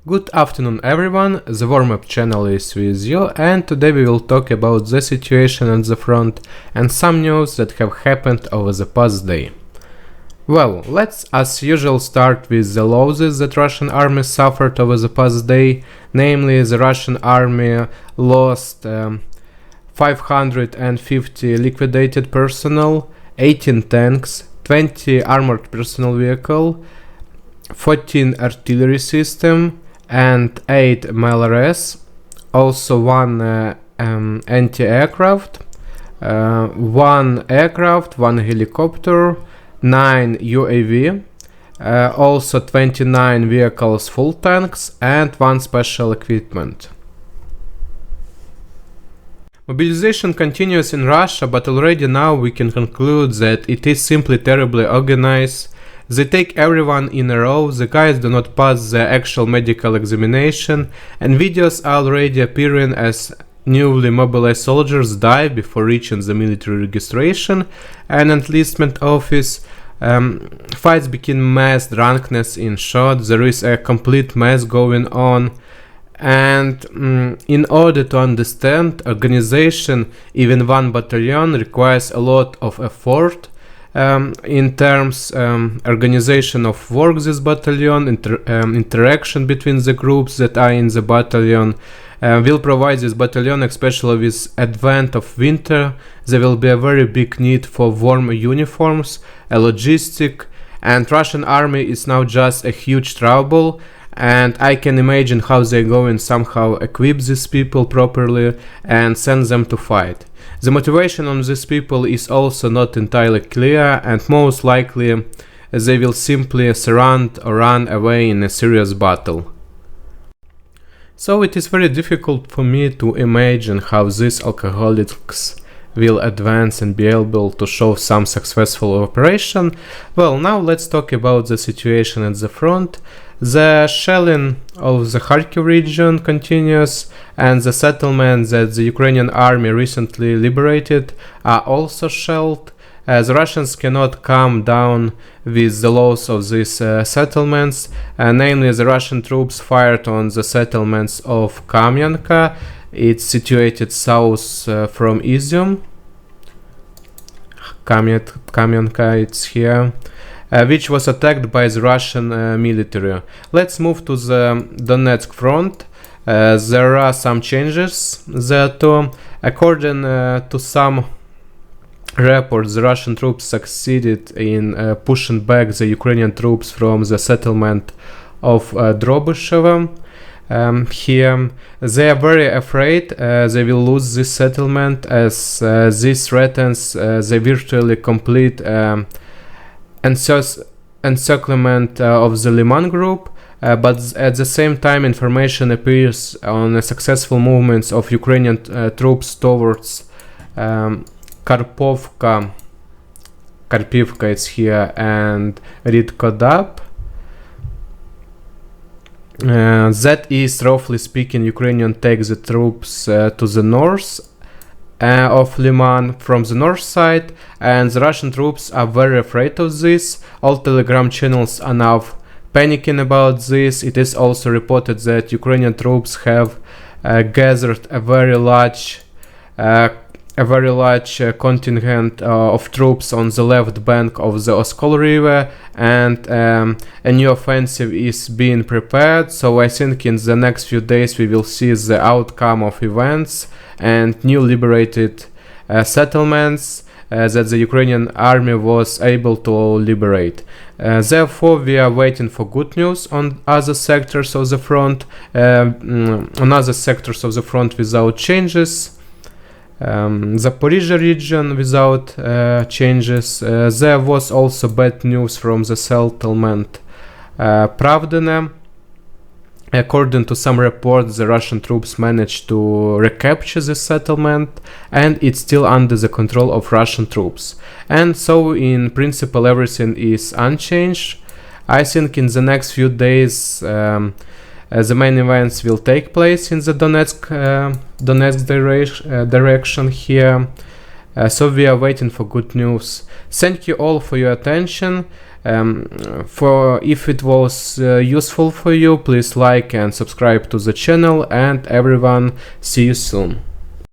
Good afternoon everyone, the warm-up channel is with you, and today we will talk about the situation at the front and some news that have happened over the past day. Well, let's as usual start with the losses that Russian army suffered over the past day. Namely, the Russian army lost 550 liquidated personnel, 18 tanks, 20 armored personnel vehicle, 14 artillery system and 8 MLRS, also 1 anti-aircraft, 1 aircraft, 1 helicopter, 9 UAV, also 29 vehicles full tanks and 1 special equipment. Mobilization continues in Russia, but already now we can conclude that it is simply terribly organized. They take everyone in a row, the guys do not pass the actual medical examination, and videos are already appearing as newly mobilized soldiers die before reaching the military registration and enlistment office. Fights begin mass drunkenness, in short, there is a complete mess going on. And in order to understand organization, even one battalion requires a lot of effort. In terms organization of work, this battalion, interaction between the groups that are in the battalion will provide this battalion, especially with advent of winter. There will be a very big need for warm uniforms, a logistic, and Russian army is now just a huge trouble. And I can imagine how they're going somehow equip these people properly and send them to fight. The motivation on these people is also not entirely clear, and most likely they will simply surround or run away in a serious battle. So it is very difficult for me to imagine how these alcoholics will advance and be able to show some successful operation. Well, now let's talk about the situation at the front. The shelling of the Kharkiv region continues, and the settlements that the Ukrainian army recently liberated are also shelled. The Russians cannot calm down with the loss of these settlements, namely the Russian troops fired on the settlements of Kamyanka. It's situated south from Izium. Kamyanka, it's here. Which was attacked by the Russian military. Let's move to the Donetsk front. There are some changes there too. According to some reports, the Russian troops succeeded in pushing back the Ukrainian troops from the settlement of Drobyshevo. Here they are very afraid they will lose this settlement, as this threatens the virtually complete encirclement of the Liman group, but at the same time information appears on the successful movements of Ukrainian troops towards Karpivka, it's here, and Ridkodab. That is, roughly speaking, Ukrainian takes the troops to the north of Liman from the north side, and the Russian troops are very afraid of this. All telegram channels are now panicking about this. It is also reported that Ukrainian troops have gathered a very large contingent of troops on the left bank of the Oskol River, and a new offensive is being prepared. So I think in the next few days we will see the outcome of events and new liberated settlements that the Ukrainian army was able to liberate. Therefore, we are waiting for good news on other sectors of the front. Without changes. Zaporizhzhia region without changes. There was also bad news from the settlement Pravdene. According to some reports, the Russian troops managed to recapture the settlement, and it's still under the control of Russian troops. And so in principle everything is unchanged. I think in the next few days the main events will take place in the Donetsk direction here. So we are waiting for good news. Thank you all for your attention. For if it was useful for you, please like and subscribe to the channel, and everyone, see you soon.